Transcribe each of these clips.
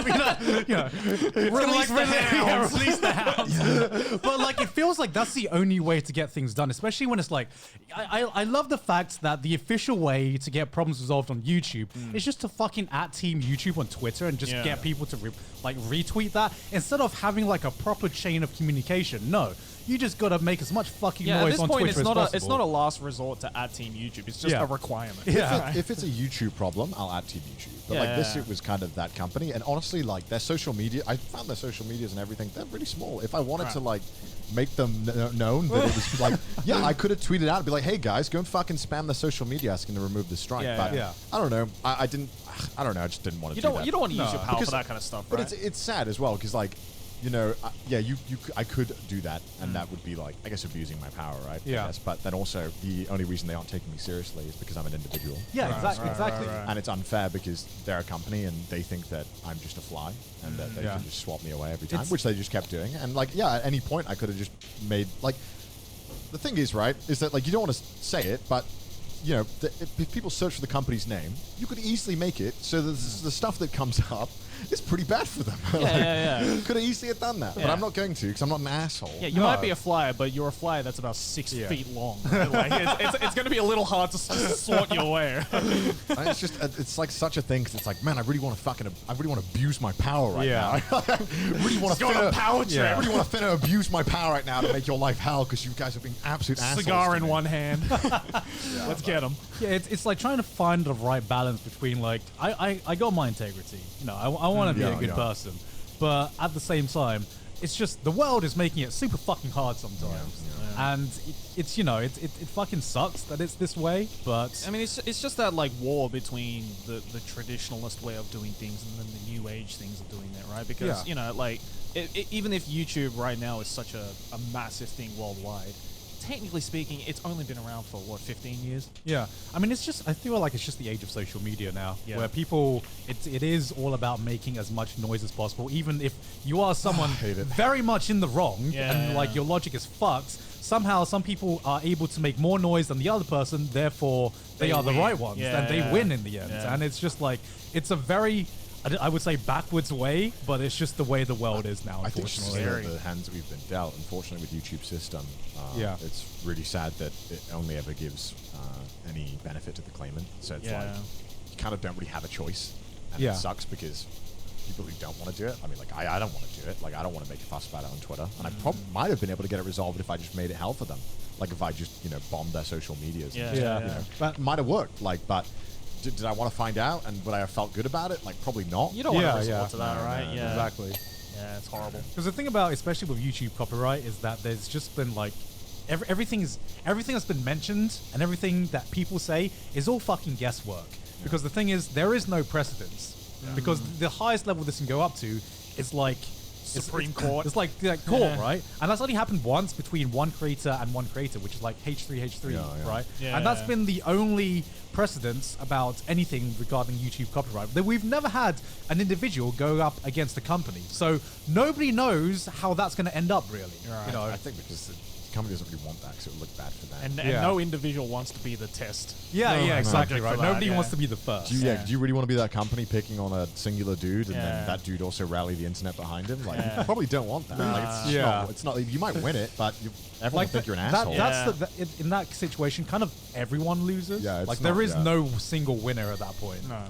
Release the hounds. But like, it feels like that's the only way to get things done, especially when it's like, I love the fact that the official way to get problems resolved on YouTube is just to fucking @Team YouTube on Twitter and just get people to retweet that instead of having like a proper chain of communication. No. You just gotta make as much fucking noise on Twitter as possible. It's not a last resort to @Team YouTube. It's just a requirement. If it's a YouTube problem, I'll @Team YouTube. But like this, it was kind of that company. And honestly, like their social media, I found their social medias and everything, they're really small. If I wanted to like make them known that it was like, I could have tweeted out and be like, hey guys, go and fucking spam their social media asking to remove the strike. But I don't know. I don't know. I just didn't want to do that. You don't want to use your power for that kind of stuff, right? But it's sad as well because like, I could do that, and that would be like, I guess, abusing my power, right? Yeah. I guess. But then also, the only reason they aren't taking me seriously is because I'm an individual. Yeah, exactly. And it's unfair because they're a company and they think that I'm just a fly and that they can just swap me away every time, which they just kept doing. And like, at any point, I could have just made like. The thing is, right, is that like you don't want to say it, but. You know, if people search for the company's name, you could easily make it so that the stuff that comes up is pretty bad for them. Could have easily have done that, but I'm not going to because I'm not an asshole. Yeah, you might be a flyer, but you're a flyer that's about 6 feet long. Like, it's going to be a little hard to sort your way. It's just, it's like such a thing because it's like, man, I really want to abuse my power right now. I really want to abuse my power right now to make your life hell because you guys are being absolute assholes. Cigar in one hand. Let's get them. Yeah, it's like trying to find the right balance between like I got my integrity. You know, I want to be a good person, but at the same time, it's just the world is making it super fucking hard sometimes, and it's you know it fucking sucks that it's this way. But I mean, it's just that like war between the traditionalist way of doing things and then the new age things of doing it, right? Because you know, like even if YouTube right now is such a massive thing worldwide. Technically speaking, it's only been around for, 15 years? Yeah. I mean, I feel like it's just the age of social media now, where people, it is all about making as much noise as possible, even if you are someone very much in the wrong, and like your logic is fucked, somehow some people are able to make more noise than the other person, therefore they are the right ones, and they win in the end. And it's just like, it's a very... I would say backwards way, but it's just the way the world is now, unfortunately. I think the hands we've been dealt, unfortunately, with YouTube's system, it's really sad that it only ever gives any benefit to the claimant. So it's like, you kind of don't really have a choice. And it sucks because people who don't want to do it, I mean, like, I don't want to do it. Like, I don't want to make a fuss about it on Twitter. And I might have been able to get it resolved if I just made it hell for them. Like, if I just, bombed their social medias. That might have worked, like, but... Did I want to find out, and would I have felt good about it? Like, probably not. You don't want to resort to that, right? Yeah, exactly. Yeah, it's horrible. Because the thing about, especially with YouTube copyright, is that there's just been like everything that's been mentioned and everything that people say is all fucking guesswork. Because the thing is, there is no precedence. Because the highest level this can go up to is like Supreme Court. It's like court, right? And that's only happened once between one creator and one creator, which is like H3H3, right? And that's been the only precedence about anything regarding YouTube copyright. We've never had an individual go up against a company, so nobody knows how that's going to end up, really. Right. You know, I think because the company doesn't really want that because it would look bad for them. And no individual wants to be the test. Exactly right. Nobody wants to be the first. Do you really want to be that company picking on a singular dude and then that dude also rally the internet behind him? Like, you probably don't want that. Like, it's not. You might win it, but everyone will think you're an asshole. That's in that situation, kind of everyone loses. Like there is no single winner at that point. No.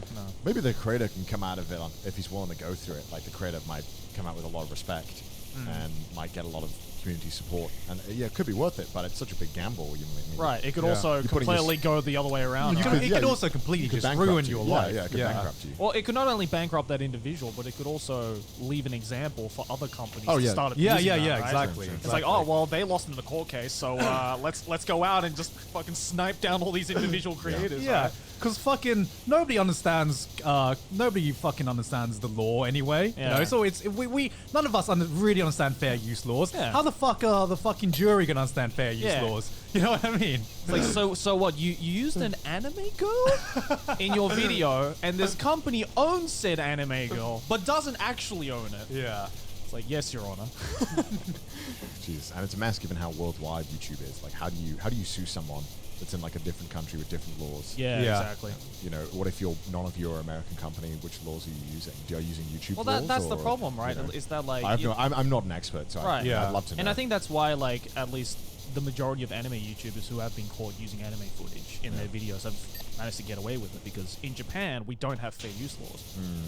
Maybe the creator can come out of it if he's willing to go through it. Like the creator might come out with a lot of respect and might get a lot of community support, and it could be worth it, but it's such a big gamble. Right, it could also completely go the other way around. It could also completely just ruin your life. Yeah, it could bankrupt you. Well, it could not only bankrupt that individual, but it could also leave an example for other companies to start abusing that, right? Exactly. It's like, oh, well, they lost in the court case, so let's go out and just fucking snipe down all these individual creators. Yeah. Because fucking nobody fucking understands the law anyway. You know, so we none of us really understand fair use laws. How the fuck are the fucking jury gonna understand fair use laws? You know what I mean? It's like, so what? You used an anime girl in your video, and this company owns said anime girl, but doesn't actually own it. Yeah. It's like, yes, Your Honor. Jeez, and it's a mess given how worldwide YouTube is. Like, how do you sue someone that's in like a different country with different laws. Yeah, exactly. You know, what if none of you are American company? Which laws are you using? Are you using YouTube laws? Well, that's the problem, right? You know? Is that like I'm not an expert, so right? I'd love to know. And I think that's why, like, at least the majority of anime YouTubers who have been caught using anime footage in their videos have managed to get away with it, because in Japan we don't have fair use laws,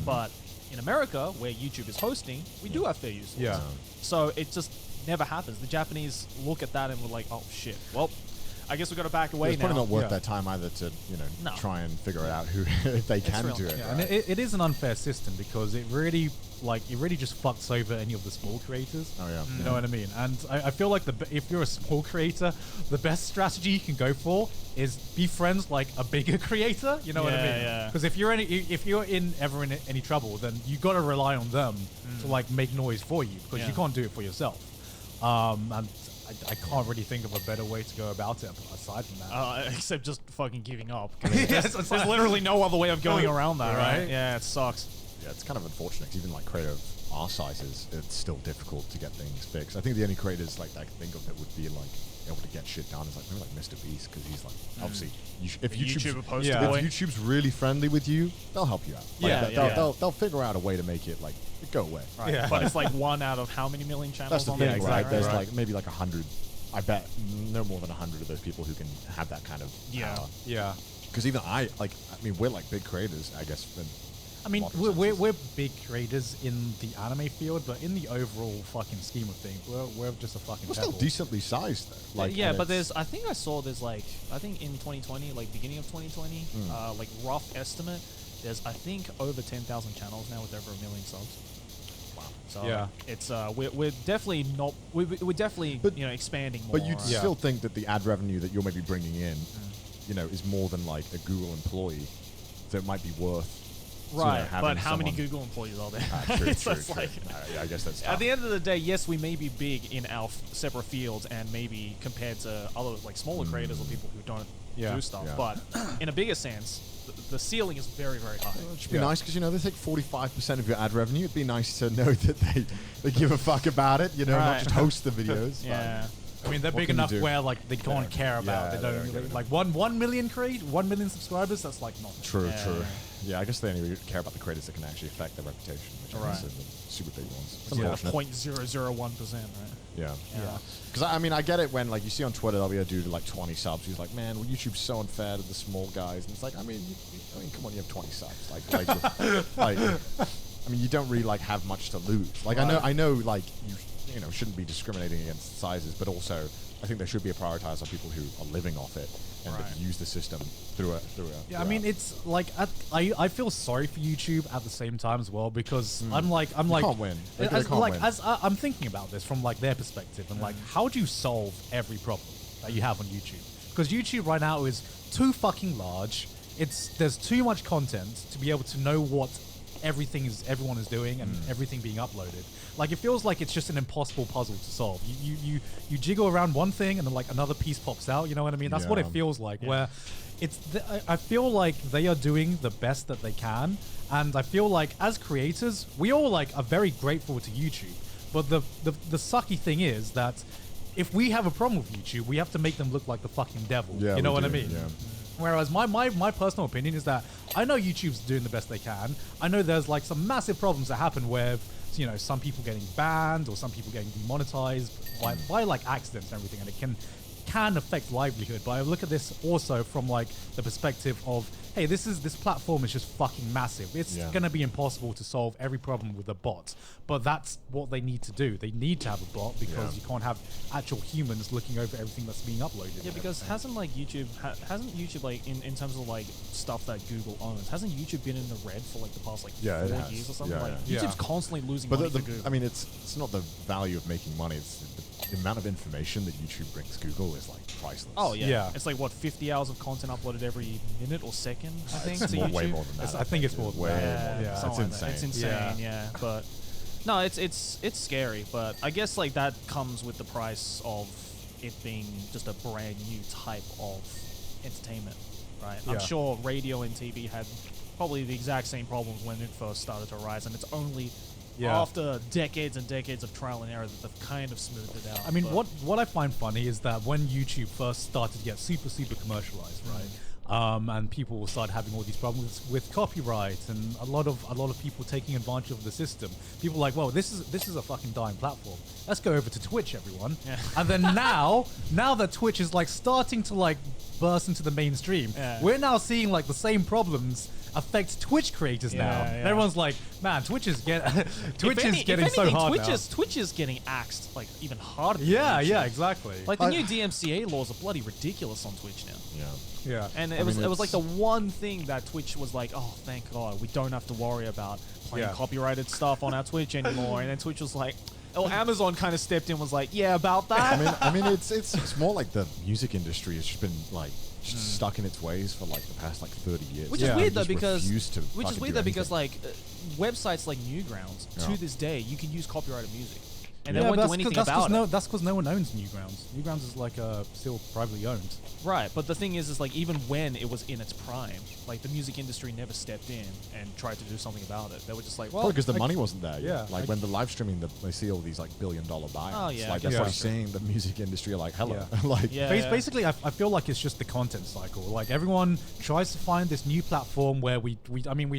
but in America, where YouTube is hosting, we do have fair use laws. Yeah. So it just never happens. The Japanese look at that and we're like, oh shit. Well, I guess we've got to back away it's now. probably not worth their time either to, try and figure out who if they can do it. Yeah, right? and it is an unfair system because it really just fucks over any of the small creators. Oh yeah. You know what I mean? And I feel like if you're a small creator, the best strategy you can go for is be friends like a bigger creator. You know what I mean? Yeah. Because if you're ever in any trouble, then you got to rely on them to like make noise for you, because you can't do it for yourself. And I can't really think of a better way to go about it aside from that. Except just fucking giving up. There's literally no other way of going around that, right? Right? Yeah, it sucks. Yeah, it's kind of unfortunate. 'Cause even like creative our sizes, it's still difficult to get things fixed. I think the only creators like I can think of that would be like able to get shit done is like maybe like Mr. Beast, because he's like obviously if YouTube's really friendly with you, they'll help you out. Like, they'll figure out a way to make it like go away. Right. Yeah. But it's like one out of how many million channels That's the on thing, there? right? There's like maybe like 100. I bet no more than 100 of those people who can have that kind of power. Yeah. Because even we're like big creators, I guess. I mean, we're big creators in the anime field, but in the overall fucking scheme of things, we're just a fucking We're still pebble. decently sized though. Like, yeah, but I think in 2020, like beginning of 2020, like rough estimate, there's I think over 10,000 channels now with over 1 million subs. Wow. So it's we're definitely not we're definitely expanding more. But you'd still think that the ad revenue that you're maybe bringing in, is more than like a Google employee, so it might be worth. Right, but how many Google employees are there? True. I guess that's tough. At the end of the day, yes, we may be big in our separate fields, and maybe compared to other like smaller creators or people who don't do stuff. Yeah. But in a bigger sense, the ceiling is very, very high. It should be nice because they take 45% of your ad revenue. It'd be nice to know that they give a fuck about it. Not just host the videos. Yeah. I mean, they're big enough where like they can't care about. They don't like 1 million 1 million subscribers. That's like not true. Yeah, I guess they only care about the creators that can actually affect their reputation, which are the super big ones. It's 0.001%, right? Yeah. Because I get it when like you see on Twitter there'll be a dude with like 20 subs who's like, man, well, YouTube's so unfair to the small guys, and it's like, come on, you have 20 subs, you don't really like have much to lose. Like I know like you shouldn't be discriminating against sizes, but also I think there should be a prioritize on people who are living off it and that use the system through. Yeah, I mean, it's like I feel sorry for YouTube at the same time as well, because I'm like can't win. I'm thinking about this from like their perspective, and like how do you solve every problem that you have on YouTube? Because YouTube right now is too fucking large. There's too much content to be able to know what everyone is doing and everything being uploaded. Like it feels like it's just an impossible puzzle to solve. You jiggle around one thing and then like another piece pops out. You know what I mean? That's what it feels like. Where I feel like they are doing the best that they can, and I feel like as creators, we all like are very grateful to YouTube. But the sucky thing is that if we have a problem with YouTube, we have to make them look like the fucking devil. Yeah, you know what I mean? Yeah. Whereas my personal opinion is that I know YouTube's doing the best they can. I know there's like some massive problems that happen where some people getting banned or some people getting demonetized by like accidents and everything, and it can affect livelihood. But I look at this also from like the perspective of, hey, this platform is just fucking massive. It's gonna be impossible to solve every problem with a bot, but that's what they need to do. They need to have a bot because you can't have actual humans looking over everything that's being uploaded. Yeah, because hasn't YouTube like in terms of like stuff that Google owns, hasn't YouTube been in the red for like the past like 4 years or something? YouTube's constantly losing money to Google. I mean, it's not the value of making money. It's the amount of information that YouTube brings Google is like priceless. Oh yeah. It's like what 50 hours of content uploaded every minute or second. I think to YouTube. Way more than that. I think it's more than that. Yeah, it's insane. It's insane. Yeah, but no, it's scary. But I guess like that comes with the price of it being just a brand new type of entertainment, right? I'm sure radio and TV had probably the exact same problems when it first started to rise, and it's only after decades and decades of trial and error that they've kind of smoothed it out. I mean, what I find funny is that when YouTube first started to get super commercialized, right? And people start having all these problems with copyright and a lot of people taking advantage of the system. People are like, well, this is a fucking dying platform. Let's go over to Twitch, everyone. Yeah. And then now that Twitch is like starting to like burst into the mainstream, we're now seeing like the same problems affect Twitch creators now. And everyone's like, man, Twitch is getting so hard now. Twitch is getting axed like even harder. Yeah, exactly. Like the new DMCA laws are bloody ridiculous on Twitch now. Yeah. And it was like the one thing that Twitch was like, oh, thank God, we don't have to worry about playing copyrighted stuff on our Twitch anymore. And then Twitch was like, Amazon kind of stepped in, was like, yeah, about that. I mean, it's more like the music industry has just been like stuck in its ways for like the past like 30 years. Which is weird though, because like websites like Newgrounds to this day you can use copyrighted music. And they won't do anything about it. That's because no one owns Newgrounds. Newgrounds is like still privately owned. Right, but the thing is like even when it was in its prime, like the music industry never stepped in and tried to do something about it. They were just like, well, because the money wasn't there. Yeah, like when the live streaming, they see all these like $1 billion buyouts. Oh yeah, like that's what he's saying. The music industry, like hello, like basically, I feel like it's just the content cycle. Like everyone tries to find this new platform where we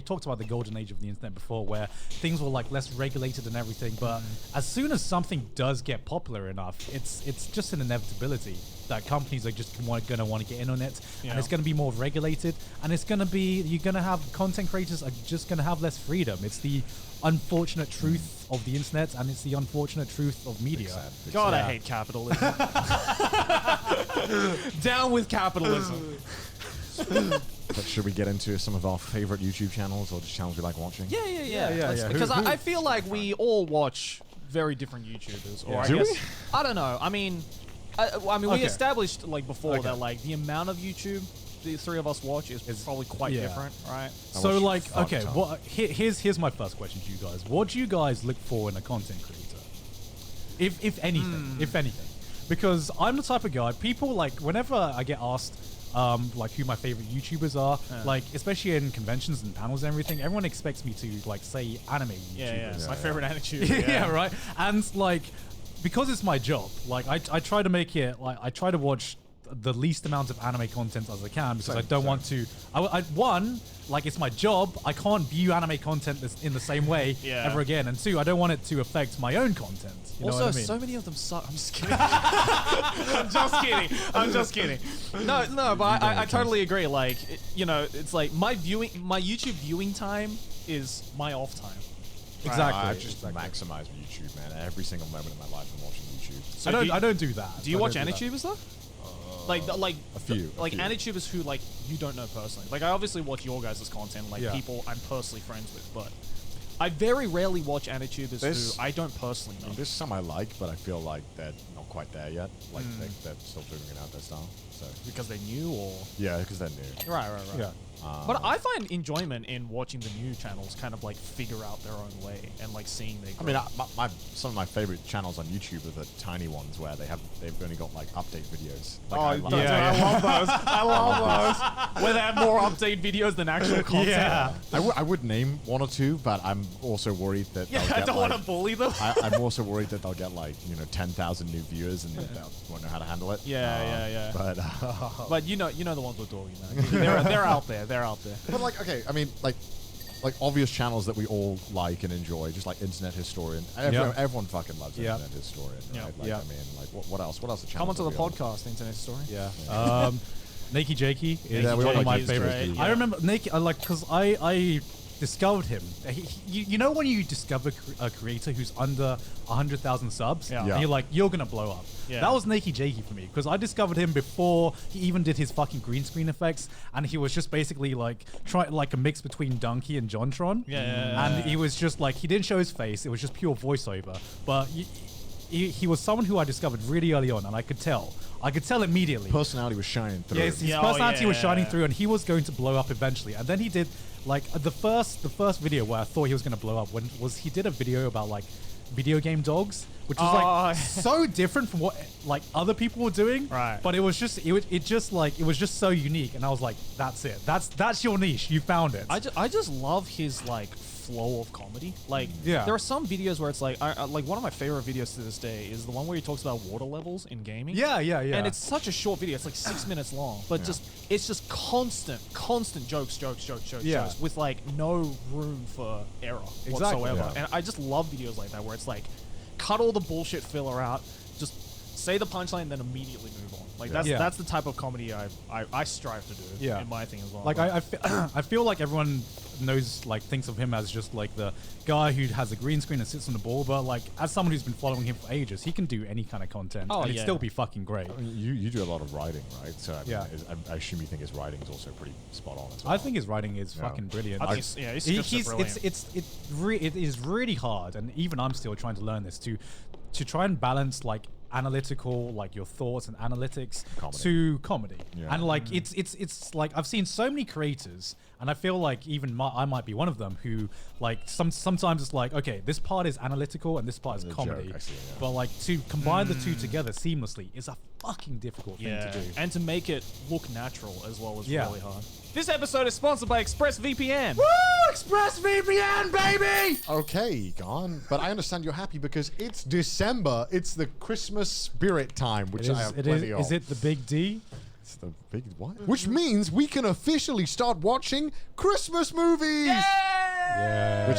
talked about the golden age of the internet before, where things were like less regulated and everything. But as soon as something does get popular enough, it's just an inevitability that companies are just going to want to get in on it, and it's going to be more regulated, and you're going to have content creators are just going to have less freedom. It's the unfortunate truth of the internet, and it's the unfortunate truth of media. God, I hate capitalism. Down with capitalism. But should we get into some of our favorite YouTube channels or just channels we like watching? Yeah. Because I feel like we all watch very different YouTubers, or I don't know. I mean, we established like before that like the amount of YouTube the three of us watch is probably quite different, right? So like, here's my first question to you guys. What do you guys look for in a content creator? If anything, because I'm the type of guy. People like whenever I get asked. Like who my favorite YouTubers are, like especially in conventions and panels and everything, everyone expects me to like say anime YouTubers. My favorite anime YouTuber. Right. And like because it's my job, like I try to make it like I try to watch the least amount of anime content as I can because I don't want to. One, like it's my job. I can't view anime content in the same way ever again. And two, I don't want it to affect my own content. You know what I mean? So many of them suck. I'm just kidding. I'm just kidding. No, but I totally agree. Like, it's like my YouTube viewing time is my off time. Exactly. I just maximize YouTube, man. Every single moment of my life I'm watching YouTube. So I don't do that. Do you watch AniTubers though? Like a few. AniTubers who like you don't know personally. Like I obviously watch your guys' content, like people I'm personally friends with, but I very rarely watch AniTubers who I don't personally know. There's some I like, but I feel like they're not quite there yet. Like they're still figuring out their style. So because they're new, or because they're new. Right. Yeah. But I find enjoyment in watching the new channels kind of like figure out their own way and like seeing their growth. I mean, some of my favorite channels on YouTube are the tiny ones where they've only got like update videos. Like, I love those. I love those. Where they have more update videos than actual content. Yeah. I would name one or two, but I'm also worried that I don't want to bully them. I'm also worried that they'll get like 10,000 new viewers and they won't know how to handle it. Yeah. But you know the ones we're talking about. They're out there. They're out there. But like, okay, I mean, like obvious channels that we all like and enjoy, just like Internet Historian. Everyone fucking loves Internet Historian, right? I mean, like, what else? What else? Come onto the podcast, Internet Historian. Yeah. Nakey Jakey is one of my favorites. I remember Nakey, because I discovered him. You know when you discover a creator who's under 100,000 subs, and you're like, you're gonna blow up. Yeah. That was Nakey Jakey for me because I discovered him before he even did his fucking green screen effects, and he was just basically like a mix between Donkey and JonTron. And he was just like, he didn't show his face; it was just pure voiceover. But he was someone who I discovered really early on, and I could tell immediately. Personality was shining through. Yes, his personality was shining through, and he was going to blow up eventually. And then he did like the first video where I thought he was going to blow up he did a video about like video game dogs, which was like so different from what like other people were doing. Right. But it was just so unique, and I was like, that's it. That's your niche. You found it. I just love his like flow of comedy. Like, Yeah. there are some videos where it's like, like one of my favorite videos to this day is the one where he talks about water levels in gaming. Yeah. And it's such a short video. It's like 6 minutes long, but it's just constant jokes with like no room for error whatsoever. Yeah. And I just love videos like that where it's like, cut all the bullshit filler out, just say the punchline, then immediately move on. Like that's the type of comedy I strive to do in my thing as well. Like I feel like everyone knows, like, thinks of him as just like the guy who has a green screen and sits on the ball, but like as someone who's been following him for ages, he can do any kind of content and it'd still be fucking great. I mean, you do a lot of writing, right? So I mean, I assume you think his writing is also pretty spot on as well. I think his writing is fucking brilliant. I think his brilliant. It is really hard, and even I'm still trying to learn this to try and balance like analytical, like your thoughts and analytics to comedy. And like it's like I've seen so many creators, and I feel like even I might be one of them, who like sometimes it's like, okay, this part is analytical and this part is comedy, but like to combine the two together seamlessly is a fucking difficult thing to do, and to make it look natural as well is really hard. This episode is sponsored by ExpressVPN. Woo! ExpressVPN, baby! Okay, Gone. But I understand you're happy because it's December. It's the Christmas spirit time, which I have plenty of. Is it the big D? It's the big what? Which means we can officially start watching Christmas movies! Yeah.